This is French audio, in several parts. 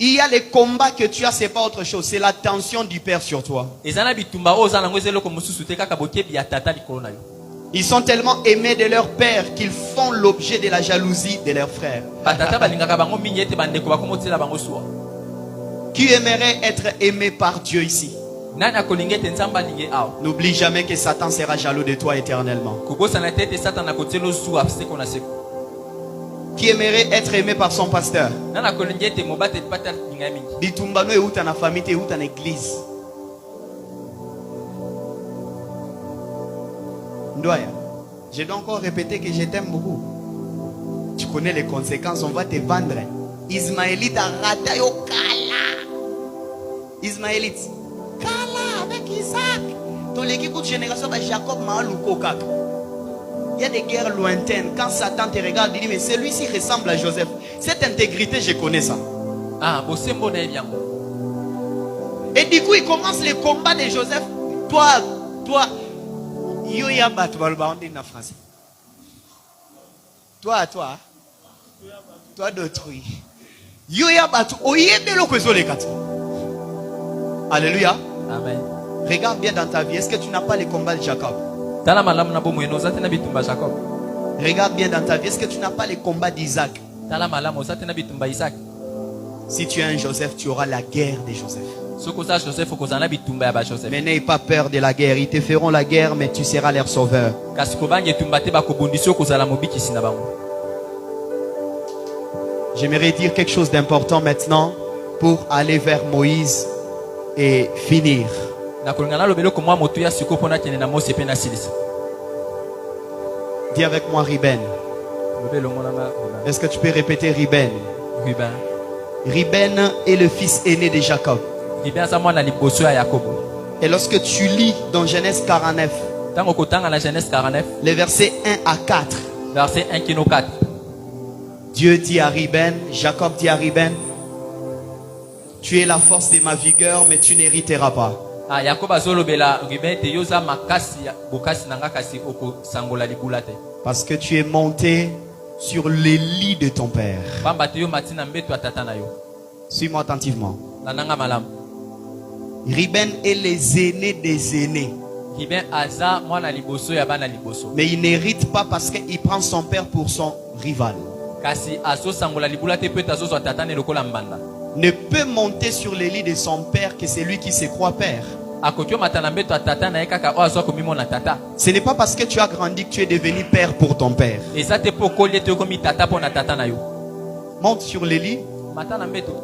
Il y a les combats que tu as, c'est pas autre chose. C'est l'attention du Père sur toi. Ils sont tellement aimés de leur Père qu'ils font l'objet de la jalousie de leurs frères. Qui aimerait être aimé par Dieu ici? N'oublie jamais que Satan sera jaloux de toi éternellement. Qui aimerait être aimé par son pasteur? Bitumbano est dans la famille, est dans l'église. Je dois encore répéter que je t'aime beaucoup. Tu connais les conséquences, on va te vendre. Ismaélite a raté au Kala. Ismaélite. Kala avec Isaac. Dans l'équipe de génération de Jacob Mahalouko Kaka. Il y a des guerres lointaines. Quand Satan te regarde, il dit mais celui-ci ressemble à Joseph. Cette intégrité, je connais ça. Et du coup, il commence les combats de Joseph. Toi, Yoya Batbalba, on dit en français. Toi, d'autrui. Yoya Batu, oyebelo kwezo quatre. Alléluia. Amen. Regarde bien dans ta vie. Est-ce que tu n'as pas les combats de Jacob? Regarde bien dans ta vie. Est-ce que tu n'as pas les combats d'Isaac? Si tu es un Joseph, tu auras la guerre de Joseph. Mais n'aie pas peur de la guerre. Ils te feront la guerre, mais tu seras leur sauveur. J'aimerais dire quelque chose d'important maintenant pour aller vers Moïse et finir. Dis avec moi Riben. Est-ce que tu peux répéter Riben? Riben est le fils aîné de Jacob. Et lorsque tu lis dans Genèse 49, les versets 1 à 4, Dieu dit à Riben, Jacob dit à Riben, tu es la force de ma vigueur, mais tu n'hériteras pas. Parce que tu es monté sur les lits de ton père. Suis-moi attentivement. Riben est les aînés des aînés. Mais il n'hérite pas parce qu'il prend son père pour son rival. Ne peut monter sur les lits de son père que c'est lui qui se croit père. Ce n'est pas parce que tu as grandi que tu es devenu père pour ton père. Monte sur les lits,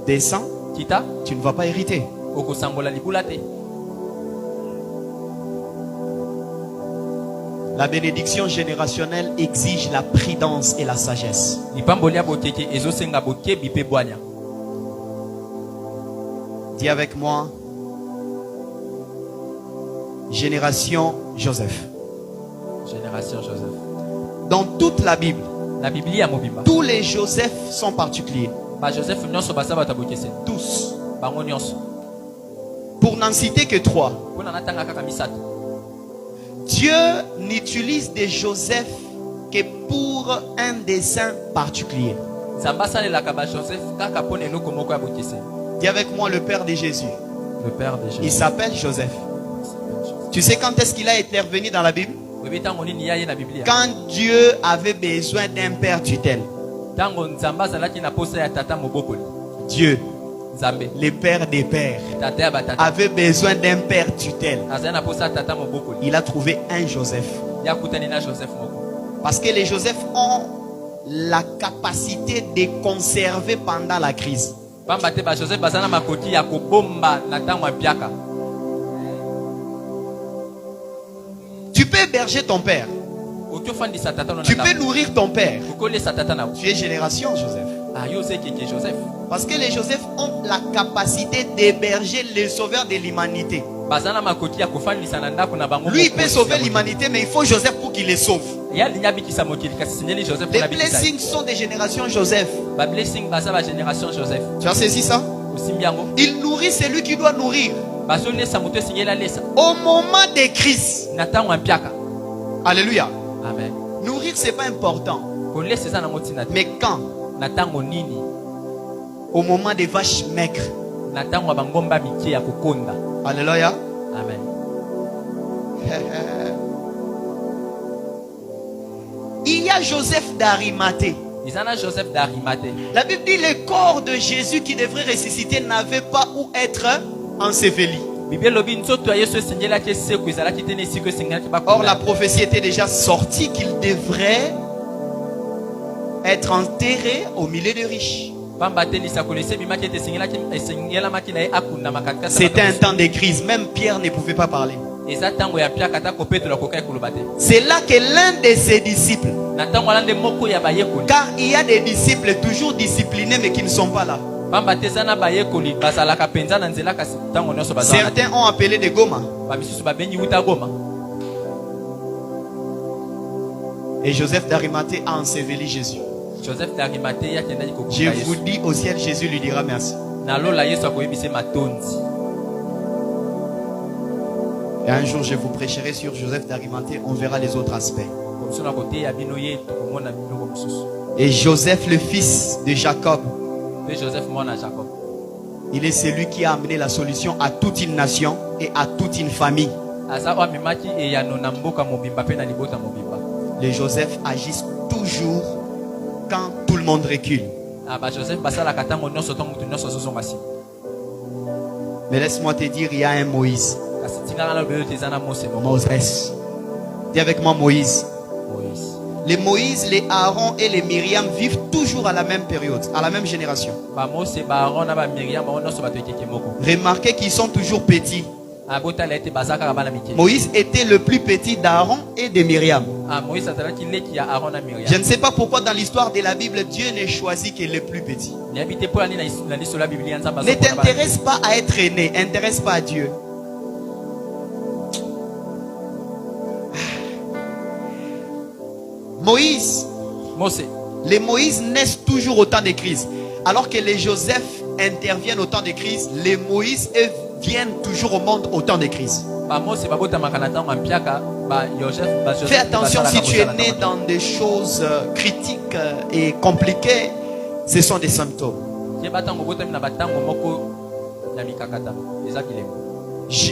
descends, tu ne vas pas hériter. La bénédiction générationnelle exige la prudence et la sagesse. Dis avec moi, génération Joseph. Génération Joseph. Dans toute la Bible, tous les Joseph sont particuliers. Tous. Pour n'en citer que 3. Dieu n'utilise des Joseph que pour un dessein particulier. Dis avec moi le père de Jésus. Le père de Jésus. Il s'appelle Joseph. Tu sais quand est-ce qu'il a intervenu dans la Bible? Quand Dieu avait besoin d'un père tutelle. Dieu, le père des pères, avait besoin d'un père tutelle. Il a trouvé un Joseph. Parce que les Joseph ont la capacité de conserver pendant la crise. Tu peux héberger ton père. Tu peux nourrir ton père. Tu es génération Joseph. Parce que les Joseph ont la capacité d'héberger les sauveurs de l'humanité. Lui, il peut sauver l'humanité, mais il faut Joseph pour qu'il les sauve. Les blessings sont des générations Joseph. Tu as saisi ça? Il nourrit celui qui doit nourrir. Au moment des crises. Alléluia. Amen. Nourrir, c'est pas important. Mais quand? au moment des vaches maigres. Na tango bangomba miki ya kokonda. Alléluia. Amen. Il y a Joseph d'Arimathée. Isana Joseph d'Arimathée. La Bible dit le corps de Jésus qui devrait ressusciter n'avait pas où être enseveli. Or la prophétie était déjà sortie qu'il devrait être enterré au milieu des riches. C'était un temps de crise, même Pierre ne pouvait pas parler. C'est là que l'un de ses disciples, car il y a des disciples toujours disciplinés mais qui ne sont pas là. Certains ont appelé des Goma. Et Joseph d'Arimathée a enseveli Jésus. Je vous dis au ciel, Jésus lui dira merci. Et un jour je vous prêcherai sur Joseph d'Arimathée, on verra les autres aspects. Et Joseph, le fils de Jacob, il est celui qui a amené la solution à toute une nation et à toute une famille. Les Joseph agissent toujours quand tout le monde recule. Mais laisse-moi te dire, il y a un Moïse. Moses. Dis avec moi Moïse. Les Moïse, les Aaron et les Myriam vivent toujours à la même période, à la même génération. Remarquez qu'ils sont toujours petits. Moïse était le plus petit d'Aaron et de Myriam. Je ne sais pas pourquoi dans l'histoire de la Bible, Dieu ne choisit que les plus petits. Ne t'intéresse pas à être aîné, intéresse pas à Dieu. Moïse, les Moïse naissent toujours au temps de crise. Alors que les Joseph interviennent au temps de crise, les Moïse eux, viennent toujours au monde au temps de crise. Fais attention, si tu es né dans des choses critiques et compliquées, ce sont des symptômes.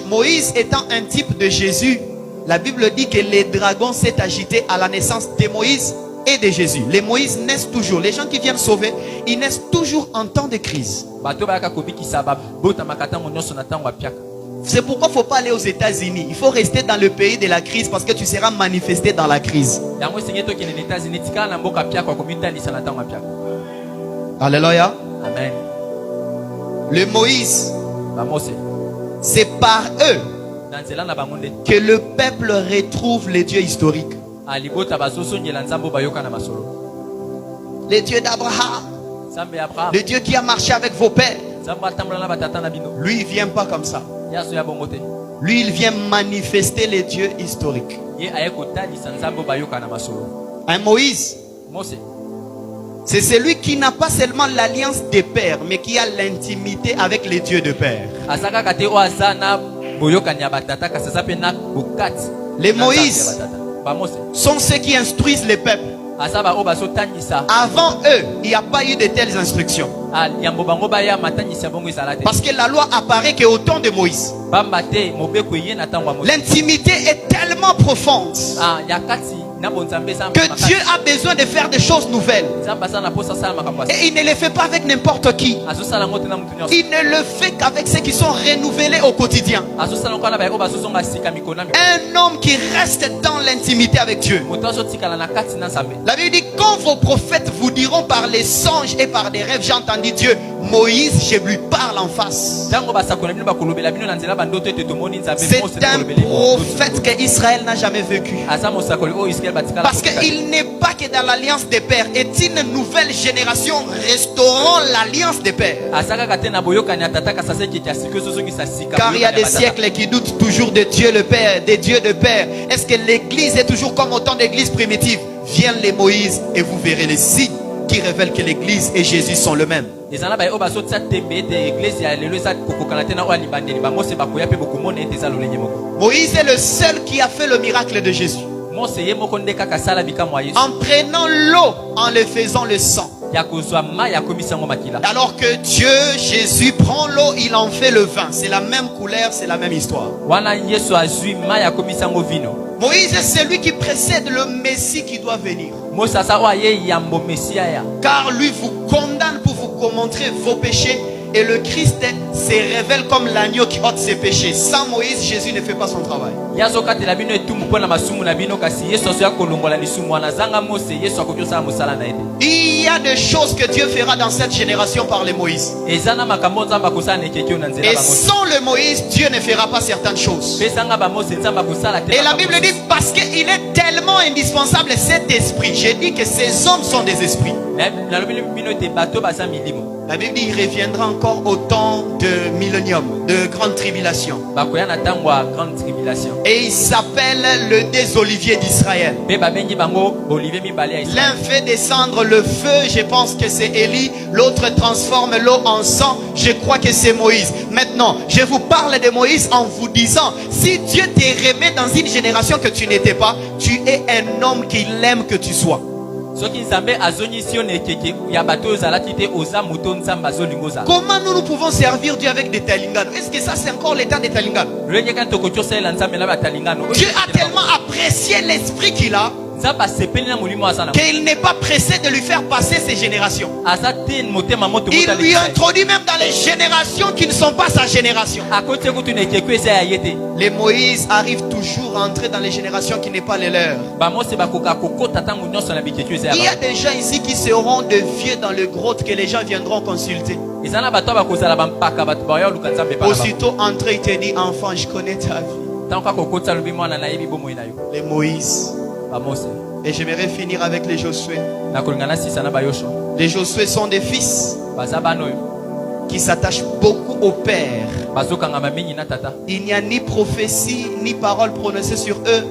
Moïse étant un type de Jésus, la Bible dit que les dragons s'est agité à la naissance de Moïse et de Jésus. Les Moïse naissent toujours. Les gens qui viennent sauver, ils naissent toujours en temps de crise. C'est pourquoi il ne faut pas aller aux États-Unis. Il faut rester dans le pays de la crise parce que tu seras manifesté dans la crise. Alléluia. Amen. Le Moïse, c'est par eux que le peuple retrouve les dieux historiques. Le Dieu d'Abraham, le Dieu qui a marché avec vos pères. Lui, il ne vient pas comme ça. Lui, il vient manifester les dieux historiques. Un Moïse, c'est celui qui n'a pas seulement l'alliance des pères, mais qui a l'intimité avec les dieux de père. Les Moïse sont ceux qui instruisent les peuples. Avant eux, il n'y a pas eu de telles instructions. Parce que la loi apparaît qu'au temps de Moïse, l'intimité est tellement profonde que Dieu a besoin de faire des choses nouvelles. Et il ne le fait pas avec n'importe qui. Il ne le fait qu'avec ceux qui sont renouvelés au quotidien. Un homme qui reste dans l'intimité avec Dieu. La Bible dit, quand vos prophètes vous diront par les songes et par des rêves, j'ai entendu Dieu, Moïse, je lui parle en face. C'est un prophète que Israël n'a jamais vécu. Parce qu'il n'est pas que dans l'alliance des pères. Est une nouvelle génération restaurant l'alliance des pères. Car il y a des siècles qui doutent toujours de Dieu le Père, des dieux de Père. Est-ce que l'église est toujours comme au temps d'église primitive? Viennent les Moïse et vous verrez les signes qui révèlent que l'église et Jésus sont le même. Moïse est le seul qui a fait le miracle de Jésus. En prenant l'eau, en le faisant le sang. ya kozwa mai akomisa yango makila. Alors que Dieu, Jésus, prend l'eau, il en fait le vin. C'est la même couleur, c'est la même histoire. Wana Yesu azwi mai akomisa yango vino. Moïse est celui qui précède le Messie qui doit venir. Mosasa oye yambo mesia ya. Car lui vous condamne pour vous montrer vos péchés. Et le Christ se révèle comme l'agneau qui ôte ses péchés. Sans Moïse, Jésus ne fait pas son travail. Il y a des choses que Dieu fera dans cette génération par les Moïse. Et sans le Moïse, Dieu ne fera pas certaines choses. Et la Bible dit parce qu'il est tellement indispensable cet esprit. J'ai dit que ces hommes sont des esprits. La Bible dit qu'il reviendra encore au temps de millénium, de grande tribulation. Et il s'appelle le désolivier d'Israël. L'un fait descendre le feu, je pense que c'est Élie. L'autre transforme l'eau en sang, je crois que c'est Moïse. Maintenant, je vous parle de Moïse en vous disant, si Dieu te remet dans une génération que tu n'étais pas, tu es un homme qu'il aime que tu sois. Comment nous pouvons servir Dieu avec des talingano? Est-ce que ça c'est encore l'état des talingano? Dieu a tellement apprécié l'esprit qu'il a qu'il n'est pas pressé de lui faire passer ses générations. Il lui introduit même dans les générations qui ne sont pas sa génération. Les Moïse arrivent toujours à entrer dans les générations qui n'est pas les leurs. Il y a des gens ici qui seront de vieux dans le grotte que les gens viendront consulter. Aussitôt entré, il te dit, enfant, je connais ta vie. Les Moïse. Et j'aimerais finir avec les Josué. Les Josué sont des fils qui s'attachent beaucoup au Père. Il n'y a ni prophétie ni parole prononcée sur eux,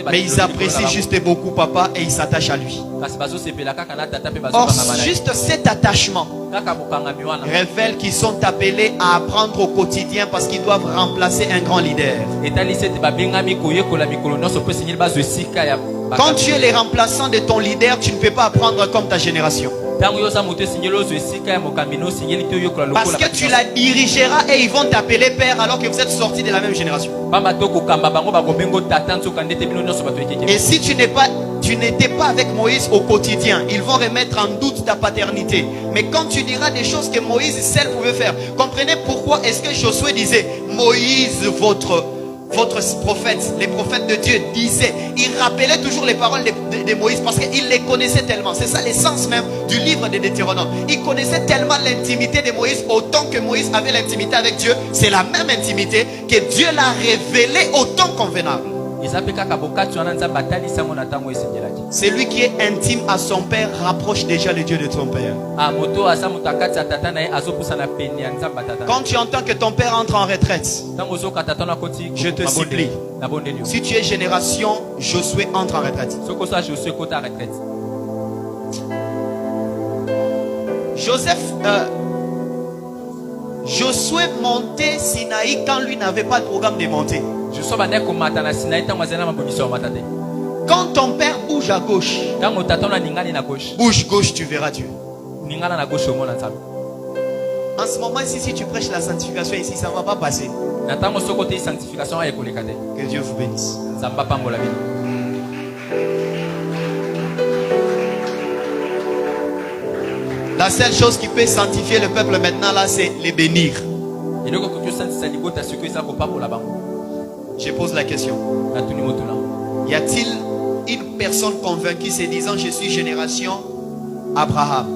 mais ils apprécient juste beaucoup papa et ils s'attachent à lui. Or, juste cet attachement révèle qu'ils sont appelés à apprendre au quotidien parce qu'ils doivent remplacer un grand leader. Quand tu es les remplaçants de ton leader, tu ne peux pas apprendre comme ta génération. Parce que tu la dirigeras et ils vont t'appeler père alors que vous êtes sortis de la même génération. Et si tu n'étais pas avec Moïse au quotidien, ils vont remettre en doute ta paternité. Mais quand tu diras des choses que Moïse seul pouvait faire, comprenez pourquoi est-ce que Josué disait Moïse votre prophète, les prophètes de Dieu disaient, il rappelait toujours les paroles de Moïse parce qu'il les connaissait tellement. C'est ça l'essence même du livre de Deutéronome. Il connaissait tellement l'intimité de Moïse, autant que Moïse avait l'intimité avec Dieu. C'est la même intimité que Dieu l'a révélée au temps convenable. Celui qui est intime à son père rapproche déjà le Dieu de ton père. Quand tu entends que ton père entre en retraite, je te supplie, si tu es génération Josué, entre en retraite. Josué montait Sinaï quand lui n'avait pas de programme de monter. Quand ton père bouge à gauche, bouge gauche, tu verras Dieu. En ce moment ici, si tu prêches la sanctification ici, ça ne va pas passer. Que Dieu vous bénisse. La seule chose qui peut sanctifier le peuple maintenant là, c'est les bénir. Je pose la question. Y a-t-il une personne convaincue se disant je suis génération Abraham?